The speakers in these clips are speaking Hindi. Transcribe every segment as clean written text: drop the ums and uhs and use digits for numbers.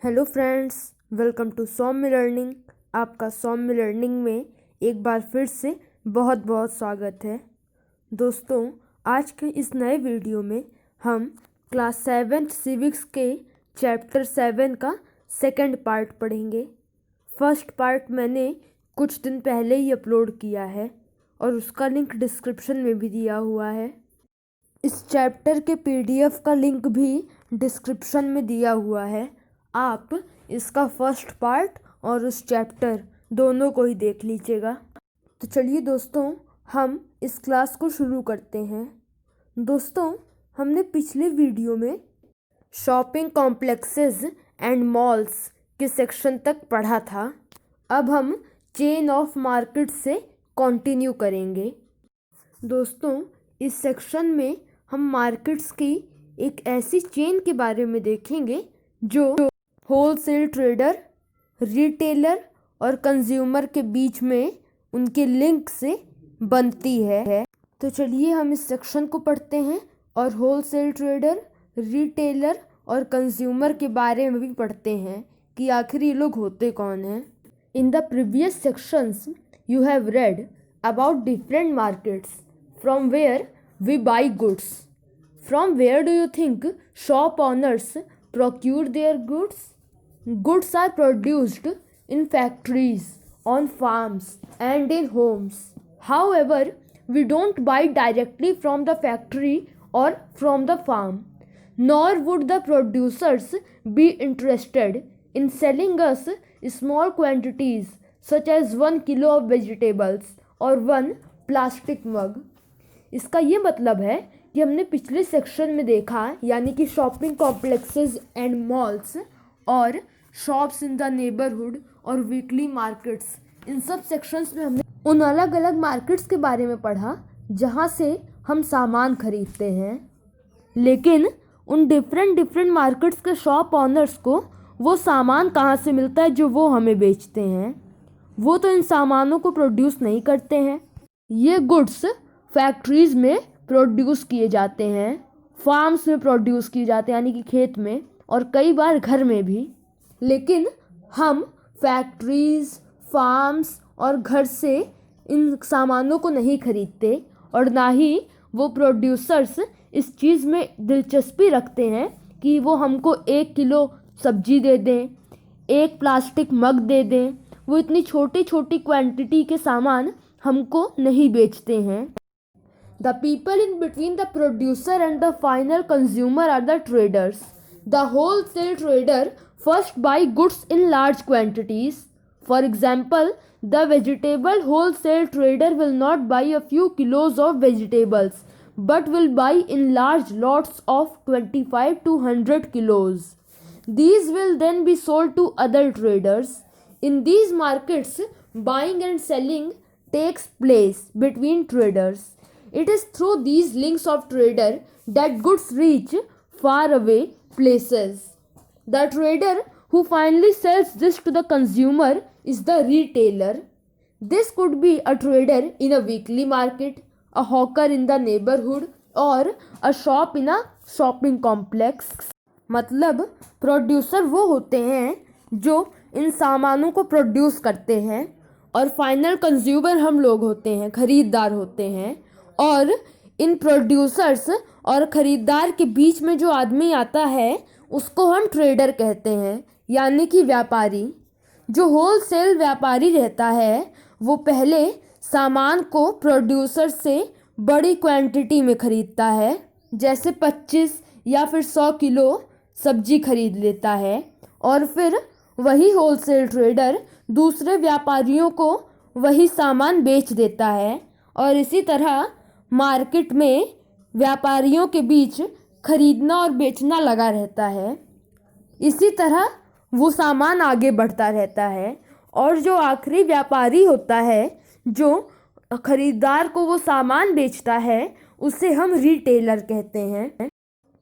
Hello friends, welcome to Saumya Learning. आपका सौम्य लर्निंग में एक बार फिर से बहुत बहुत स्वागत है। दोस्तों, आज के इस नए वीडियो में हम क्लास 7 सिविक्स के चैप्टर 7 का सेकंड पार्ट पढ़ेंगे। फर्स्ट पार्ट मैंने कुछ दिन पहले ही अपलोड किया है और उसका लिंक डिस्क्रिप्शन में भी दिया हुआ है। इस चैप्टर के पीडीएफ का लिंक भी डिस्क्रिप्शन में दिया हुआ है। आप इसका फर्स्ट पार्ट और उस चैप्टर दोनों को ही देख लीजिएगा। तो चलिए दोस्तों, हम इस क्लास को शुरू करते हैं। दोस्तों, हमने पिछले वीडियो में शॉपिंग कॉम्प्लेक्सेस एंड मॉल्स के सेक्शन तक पढ़ा था। अब हम चेन ऑफ मार्केट से कंटिन्यू करेंगे। दोस्तों, इस सेक्शन में हम मार्केट्स की एक ऐसी चेन के बारे में देखेंगे जो होलसेल ट्रेडर, रिटेलर और कंज्यूमर के बीच में उनके लिंक से बनती है। तो चलिए हम इस सेक्शन को पढ़ते हैं और होलसेल ट्रेडर, रिटेलर और कंज्यूमर के बारे में भी पढ़ते हैं कि आखिर ये लोग होते कौन हैं। In the previous sections you have read about different markets from where we buy goods. From where do you think shop owners procure their goods? Goods are produced in factories, on farms, and in homes. However, we don't buy directly from the factory or from the farm, nor would the producers be interested in selling us small quantities such as 1 kilo of vegetables or 1 plastic mug. इसका ये मतलब है कि हमने पिछले सेक्शन में देखा, यानी कि शॉपिंग कॉम्प्लेक्सेस एंड मॉल्स और शॉप्स इन द नेबरहुड और वीकली मार्केट्स, इन सब सेक्शंस में हमने उन अलग अलग मार्केट्स के बारे में पढ़ा जहाँ से हम सामान खरीदते हैं। लेकिन उन डिफरेंट मार्केट्स के शॉप ऑनर्स को वो सामान कहाँ से मिलता है जो वो हमें बेचते हैं। वो तो इन सामानों को प्रोड्यूस नहीं करते हैं। ये गुड्स फैक्ट्रीज़ में प्रोड्यूस किए जाते हैं, फार्म्स में प्रोड्यूस किए जाते हैं यानी कि खेत में, और कई बार घर में भी। लेकिन हम फैक्ट्रीज़, फार्म्स और घर से इन सामानों को नहीं खरीदते और ना ही वो प्रोड्यूसर्स इस चीज़ में दिलचस्पी रखते हैं कि वो हमको 1 किलो सब्जी दे दें, 1 प्लास्टिक मग दे दें। वो इतनी छोटी छोटी क्वांटिटी के सामान हमको नहीं बेचते हैं। The people in between the producer and the final consumer are the traders. The wholesale trader first buy goods in large quantities. For example, the vegetable wholesale trader will not buy a few kilos of vegetables, but will buy in large lots of 25 to 100 kilos. These will then be sold to other traders. In these markets, buying and selling takes place between traders. It is through these links of trader that goods reach far away places. The trader who finally sells this to the consumer is the retailer. This could be a trader in a weekly market, a hawker in the neighborhood, or a shop in a shopping complex. मतलब प्रोड्यूसर वो होते हैं जो इन सामानों को प्रोड्यूस करते हैं और फाइनल कंज्यूमर हम लोग होते हैं, खरीदार होते हैं। और इन प्रोड्यूसर्स और ख़रीदार के बीच में जो आदमी आता है उसको हम ट्रेडर कहते हैं, यानी कि व्यापारी। जो होलसेल व्यापारी रहता है वो पहले सामान को प्रोड्यूसर से बड़ी क्वांटिटी में ख़रीदता है, जैसे 25 या फिर 100 किलो सब्जी खरीद लेता है, और फिर वही होलसेल ट्रेडर दूसरे व्यापारियों को वही सामान बेच देता है। और इसी तरह मार्केट में व्यापारियों के बीच खरीदना और बेचना लगा रहता है। इसी तरह वो सामान आगे बढ़ता रहता है और जो आखिरी व्यापारी होता है जो खरीदार को वो सामान बेचता है उसे हम रिटेलर कहते हैं।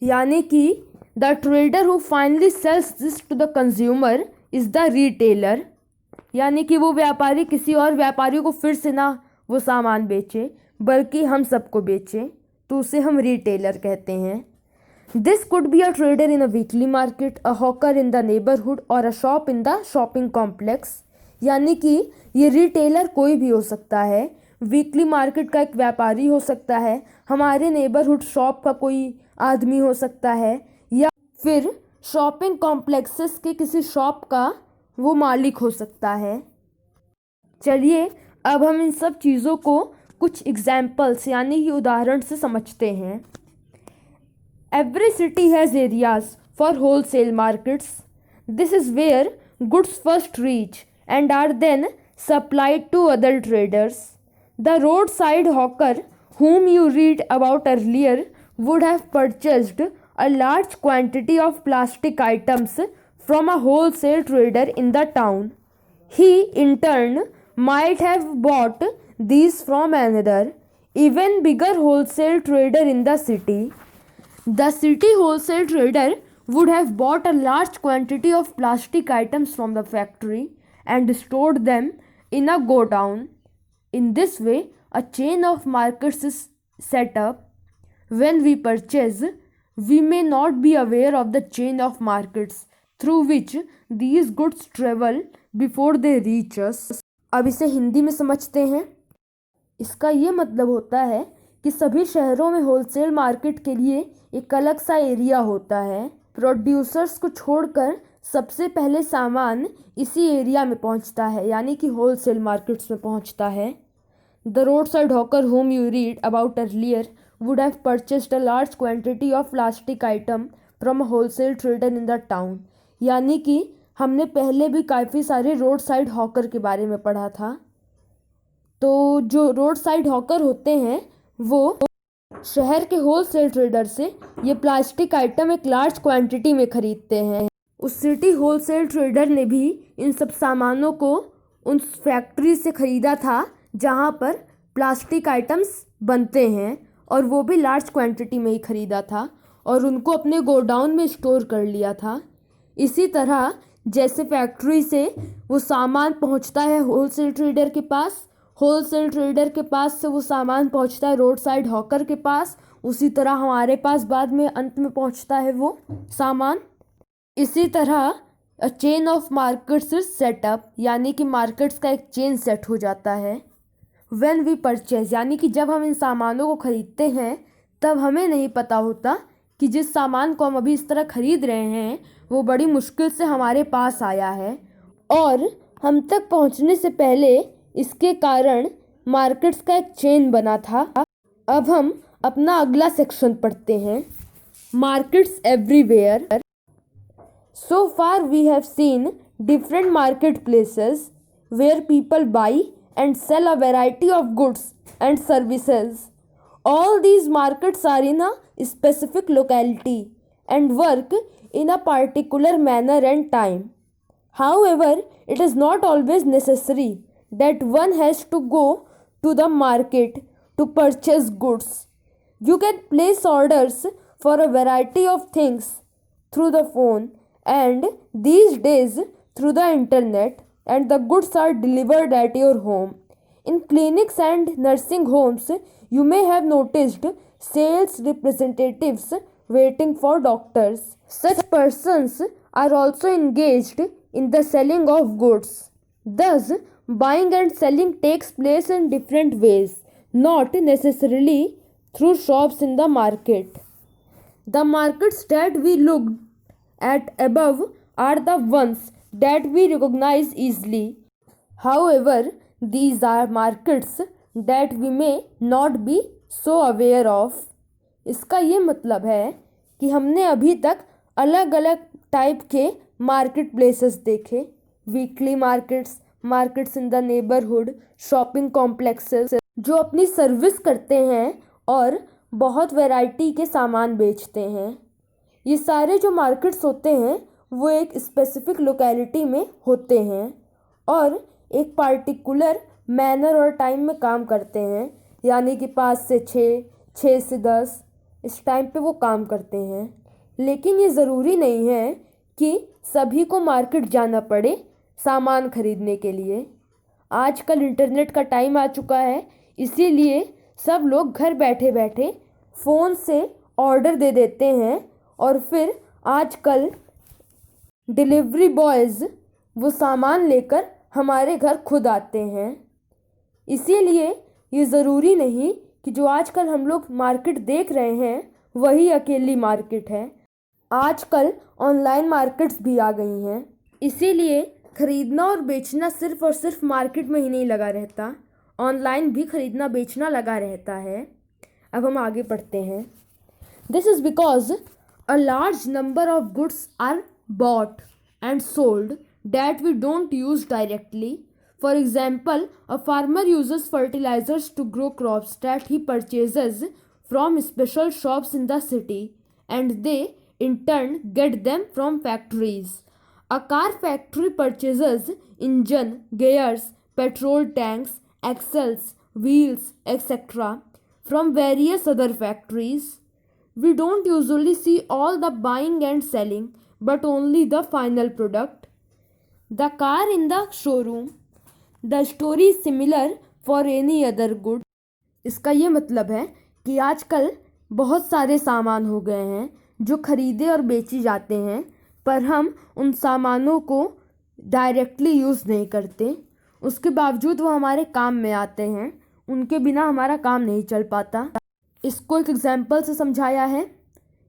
यानी कि the trader who finally sells this to the consumer is the retailer. यानी कि वो व्यापारी किसी और व्यापारी को फिर से ना वो सामान बेचे बल्कि हम सबको बेचे, तो उसे हम रिटेलर कहते हैं। This could be a trader in a weekly market, a hawker in the neighborhood or a shop in the shopping complex। यानी कि ये रिटेलर कोई भी हो सकता है, वीकली मार्केट का एक व्यापारी हो सकता है, हमारे नेबरहुड शॉप का कोई आदमी हो सकता है, या फिर शॉपिंग कॉम्प्लेक्सेस के किसी शॉप का वो मालिक हो सकता है। चलिए अब हम इन सब चीज़ों को कुछ एग्जाम्पल्स यानी कि उदाहरण से समझते हैं। Every city has areas for wholesale markets. This is where goods first reach and are then supplied to other traders. The roadside hawker whom you read about earlier would have purchased a large quantity of plastic items from a wholesale trader in the town. He in turn might have bought these from another, even bigger wholesale trader in the city. The city wholesale trader would have bought a large quantity of plastic items from the factory and stored them in a godown. In this way, a chain of markets is set up. When we purchase, we may not be aware of the chain of markets through which these goods travel before they reach us. अब इसे हिंदी में समझते हैं। इसका ये मतलब होता है कि सभी शहरों में होलसेल मार्केट के लिए एक अलग सा एरिया होता है। प्रोड्यूसर्स को छोड़कर सबसे पहले सामान इसी एरिया में पहुंचता है, यानी कि होलसेल मार्केट्स में पहुंचता है। The road side hawker whom you read about earlier would have purchased a large quantity of plastic item from a wholesale trader in the town। यानी कि हमने पहले भी काफ़ी सारे रोड साइड हॉकर के बारे में पढ़ा था। तो जो रोड साइड हॉकर होते हैं वो शहर के होलसेल ट्रेडर से ये प्लास्टिक आइटम एक लार्ज क्वांटिटी में ख़रीदते हैं। उस सिटी होलसेल ट्रेडर ने भी इन सब सामानों को उन फैक्ट्री से ख़रीदा था जहाँ पर प्लास्टिक आइटम्स बनते हैं, और वो भी लार्ज क्वांटिटी में ही ख़रीदा था और उनको अपने गोडाउन में स्टोर कर लिया था। इसी तरह जैसे फैक्ट्री से वो सामान पहुँचता है होलसेल ट्रेडर के पास, होलसेल ट्रेडर के पास से वो सामान पहुंचता है रोड साइड हॉकर के पास, उसी तरह हमारे पास बाद में अंत में पहुंचता है वो सामान। इसी तरह a chain of markets is setup, यानी कि मार्केट्स का एक चेन सेट हो जाता है। व्हेन वी परचेज, यानी कि जब हम इन सामानों को ख़रीदते हैं तब हमें नहीं पता होता कि जिस सामान को हम अभी इस तरह ख़रीद रहे हैं वो बड़ी मुश्किल से हमारे पास आया है और हम तक पहुंचने से पहले इसके कारण मार्केट्स का एक चेन बना था। अब हम अपना अगला सेक्शन पढ़ते हैं, markets everywhere. So far we have seen different market places where people buy and sell a variety of goods and services. All these markets are in a specific locality and work in a particular manner and time. However, it is not always necessary that one has to go to the market to purchase goods. You can place orders for a variety of things through the phone and these days through the internet, and the goods are delivered at your home. In clinics and nursing homes, you may have noticed sales representatives waiting for doctors. Such persons are also engaged in the selling of goods. Thus, buying and selling takes place in different ways, not necessarily through shops in the market. The markets that we looked at above are the ones that we recognize easily. However, these are markets that we may not be so aware of. इसका ये मतलब है कि हमने अभी तक अलग अलग टाइप के मार्केट प्लेसेस देखे, weekly markets, markets in the neighbourhood, shopping complexes जो अपनी सर्विस करते हैं और बहुत वैरायटी के सामान बेचते हैं। ये सारे जो मार्केट्स होते हैं वो एक स्पेसिफिक लोकेलिटी में होते हैं और एक पार्टिकुलर मैनर और टाइम में काम करते हैं, यानी कि 5 से 6, 6 से 10 इस टाइम पे वो काम करते हैं। लेकिन ये ज़रूरी नहीं है कि सभी को मार्केट जाना पड़े सामान खरीदने के लिए। आजकल इंटरनेट का टाइम आ चुका है, इसीलिए सब लोग घर बैठे बैठे फ़ोन से ऑर्डर दे देते हैं और फिर आजकल डिलीवरी बॉयज़ वो सामान लेकर हमारे घर खुद आते हैं। इसीलिए ये ज़रूरी नहीं कि जो आजकल हम लोग मार्केट देख रहे हैं वही अकेली मार्केट है। आजकल ऑनलाइन मार्केट्स भी आ गई हैं। इसीलिए ख़रीदना और बेचना सिर्फ़ और सिर्फ मार्केट में ही नहीं लगा रहता, ऑनलाइन भी ख़रीदना बेचना लगा रहता है। अब हम आगे पढ़ते हैं। This is because a large number of goods are bought and sold that we don't use directly. For example, a farmer uses fertilizers to grow crops that he purchases from special shops in the city, and they in turn get them from factories. A car factory purchases engine, gears, petrol tanks, axles, wheels, etc. from various other factories. We don't usually see all the buying and selling, but only the final product. The car in the showroom. The story is similar for any other good. इसका ये मतलब है कि आजकल बहुत सारे सामान हो गए हैं जो खरीदे और बेचे जाते हैं, पर हम उन सामानों को डायरेक्टली यूज़ नहीं करते। उसके बावजूद वो हमारे काम में आते हैं, उनके बिना हमारा काम नहीं चल पाता। इसको एक एग्जाम्पल से समझाया है।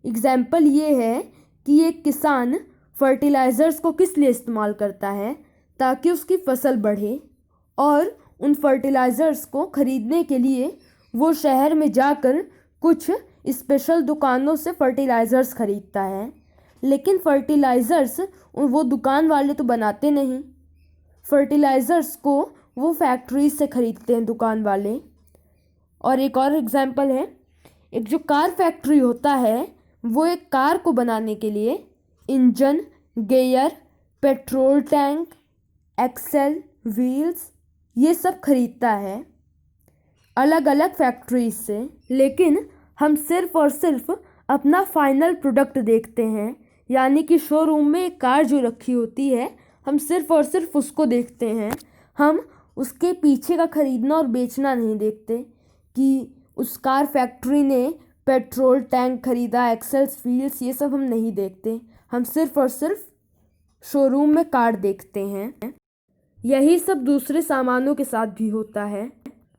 एग्जाम्पल ये है कि एक किसान फर्टिलाइज़र्स को किस लिए इस्तेमाल करता है, ताकि उसकी फसल बढ़े, और उन फर्टिलाइज़र्स को ख़रीदने के लिए वो शहर में जाकर कुछ स्पेशल दुकानों से फर्टिलाइज़र्स ख़रीदता है। लेकिन फर्टिलाइज़र्स वो दुकान वाले तो बनाते नहीं, फर्टिलाइज़र्स को वो फैक्ट्रीज से ख़रीदते हैं दुकान वाले। और एक और एग्जाम्पल है, एक जो कार फैक्ट्री होता है वो एक कार को बनाने के लिए engine, gear, petrol tank, axle, wheels ये सब खरीदता है अलग अलग फैक्ट्रीज से। लेकिन हम सिर्फ़ और सिर्फ अपना फाइनल प्रोडक्ट देखते हैं, यानी कि शोरूम में एक कार जो रखी होती है हम सिर्फ़ और सिर्फ उसको देखते हैं। हम उसके पीछे का ख़रीदना और बेचना नहीं देखते कि उस कार फैक्ट्री ने पेट्रोल टैंक ख़रीदा, एक्सेल्स, व्हील्स, ये सब हम नहीं देखते। हम सिर्फ़ और सिर्फ शोरूम में कार देखते हैं। यही सब दूसरे सामानों के साथ भी होता है।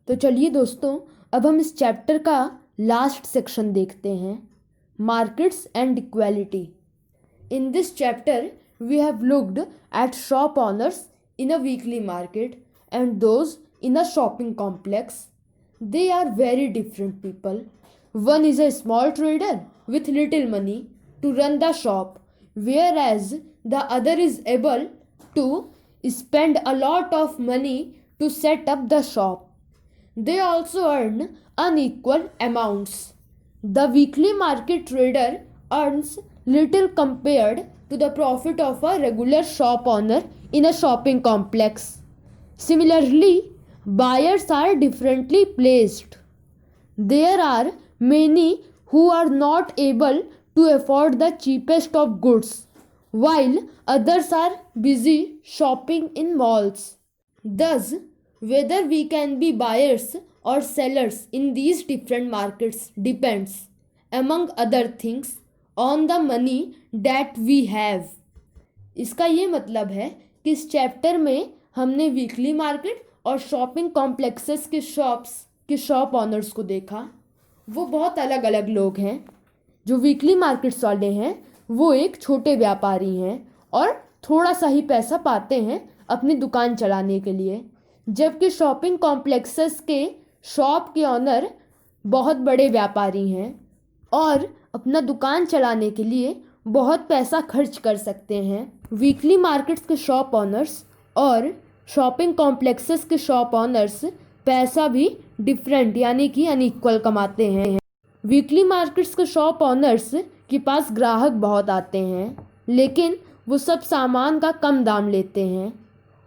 तो चलिए दोस्तों, अब हम इस चैप्टर का लास्ट सेक्शन देखते हैं, markets and equality. In this chapter we have looked at shop owners in a weekly market and those in a shopping complex. They are very different people. One is a small trader with little money to run the shop, whereas the other is able to spend a lot of money to set up the shop. They also earn unequal amounts. The weekly market trader earns little compared to the profit of a regular shop owner in a shopping complex. Similarly, buyers are differently placed. There are many who are not able to afford the cheapest of goods, while others are busy shopping in malls. Thus, whether we can be buyers or sellers in these different markets depends, among other things, on the money that we have. इसका ये मतलब है कि इस चैप्टर में हमने वीकली मार्केट और शॉपिंग कॉम्प्लेक्सेस के शॉप ऑनर्स को देखा। वो बहुत अलग अलग लोग हैं। जो वीकली मार्केट्स वाले हैं वो एक छोटे व्यापारी हैं और थोड़ा सा ही पैसा पाते हैं अपनी दुकान चलाने के लिए, जबकि शॉपिंग कॉम्प्लेक्सेस के शॉप के ऑनर बहुत बड़े व्यापारी हैं और अपना दुकान चलाने के लिए बहुत पैसा खर्च कर सकते हैं। वीकली मार्केट्स के शॉप ऑनर्स और शॉपिंग कॉम्प्लेक्सेस के शॉप ऑनर्स पैसा भी डिफरेंट यानी कि अनइक्वल कमाते हैं। वीकली मार्केट्स के शॉप ऑनर्स के पास ग्राहक बहुत आते हैं, लेकिन वो सब सामान का कम दाम लेते हैं,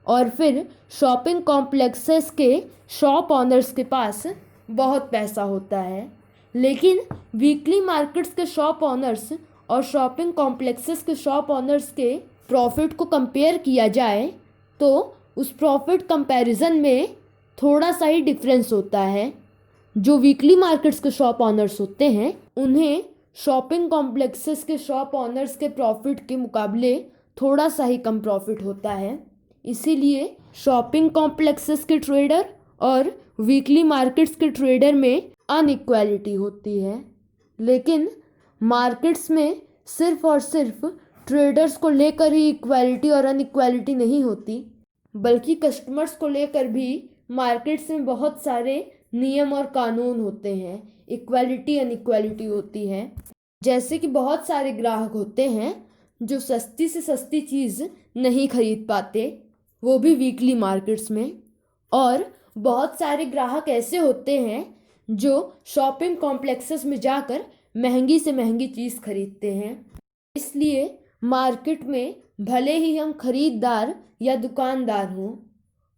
और फिर शॉपिंग कॉम्प्लेक्सेस के शॉप ऑनर्स के पास बहुत पैसा होता है। लेकिन वीकली मार्केट्स के शॉप ऑनर्स और शॉपिंग कॉम्प्लेक्सेस के शॉप ऑनर्स के प्रॉफिट को कंपेयर किया जाए तो उस प्रॉफिट कंपैरिजन में थोड़ा सा ही डिफरेंस होता है। जो वीकली मार्केट्स के शॉप ऑनर्स होते हैं उन्हें शॉपिंग कॉम्प्लेक्सेस के शॉप ऑनर्स के प्रॉफिट के मुकाबले थोड़ा सा ही कम प्रॉफिट होता है। इसीलिए शॉपिंग कॉम्प्लेक्सेस के ट्रेडर और वीकली मार्केट्स के ट्रेडर में अनइक्वालिटी होती है। लेकिन मार्केट्स में सिर्फ और सिर्फ ट्रेडर्स को लेकर ही इक्वालिटी और अनइक्वालिटी नहीं होती, बल्कि कस्टमर्स को लेकर भी मार्केट्स में बहुत सारे नियम और कानून होते हैं। इक्वालिटी अनइक्वालिटी होती है। जैसे कि बहुत सारे ग्राहक होते हैं जो सस्ती से सस्ती चीज़ नहीं खरीद पाते, वो भी वीकली मार्केट्स में। और बहुत सारे ग्राहक ऐसे होते हैं जो शॉपिंग कॉम्प्लेक्सेस में जाकर महंगी से महंगी चीज़ खरीदते हैं। इसलिए मार्केट में भले ही हम खरीदार या दुकानदार हों,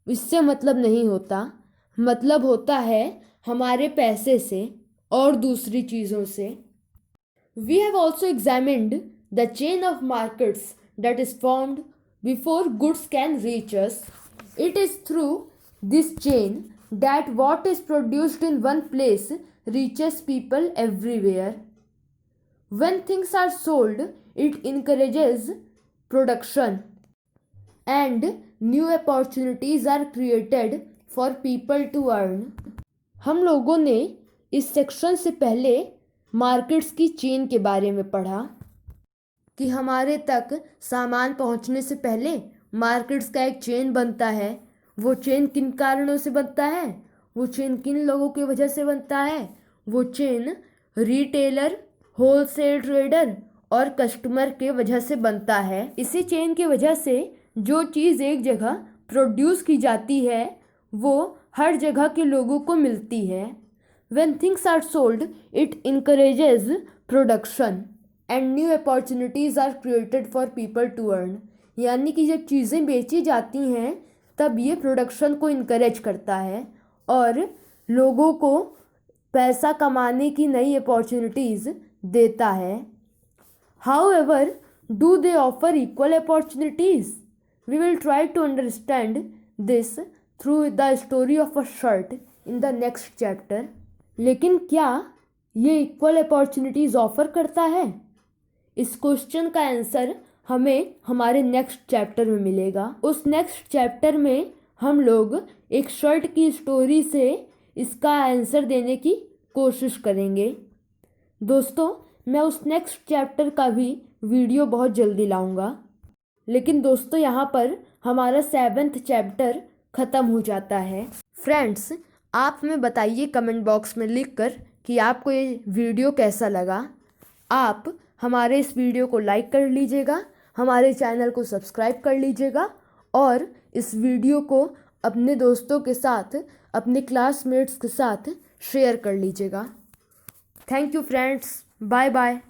इससे मतलब नहीं होता। मतलब होता है हमारे पैसे से और दूसरी चीज़ों से। We have also examined the chain of markets that is formed before goods can reach us. It is through this chain that what is produced in one place reaches people everywhere. When things are sold, it encourages production and new opportunities are created for people to earn. हम लोगों ने इस सेक्शन से पहले मार्केट्स की चेन के बारे में पढ़ा कि हमारे तक सामान पहुंचने से पहले मार्केट्स का एक चेन बनता है। वो चेन किन कारणों से बनता है, वो चेन किन लोगों की वजह से बनता है, वो चेन रिटेलर, होलसेल ट्रेडर और कस्टमर के वजह से बनता है। इसी चेन की वजह से जो चीज़ एक जगह प्रोड्यूस की जाती है वो हर जगह के लोगों को मिलती है। When things are sold, it encourages production and new opportunities are created for people to earn. यानी कि जब चीज़ें बेची जाती हैं तब ये प्रोडक्शन को इनकरेज करता है और लोगों को पैसा कमाने की नई अपॉर्चुनिटीज़ देता है। However, do they offer equal opportunities? We will try to understand this through the story of a shirt in the next chapter. लेकिन क्या ये इक्वल अपॉर्चुनिटीज़ ऑफ़र करता है? इस क्वेश्चन का आंसर हमें हमारे नेक्स्ट चैप्टर में मिलेगा। उस नेक्स्ट चैप्टर में हम लोग एक शर्ट की स्टोरी से इसका आंसर देने की कोशिश करेंगे। दोस्तों, मैं उस नेक्स्ट चैप्टर का भी वीडियो बहुत जल्दी लाऊंगा। लेकिन दोस्तों, यहाँ पर हमारा 7th चैप्टर ख़त्म हो जाता है। फ्रेंड्स, आप हमें बताइए कमेंट बॉक्स में लिखकर कि आपको ये वीडियो कैसा लगा। आप हमारे इस वीडियो को लाइक कर लीजिएगा, हमारे चैनल को सब्सक्राइब कर लीजिएगा और इस वीडियो को अपने दोस्तों के साथ, अपने क्लासमेट्स के साथ शेयर कर लीजिएगा। Thank you friends, bye bye.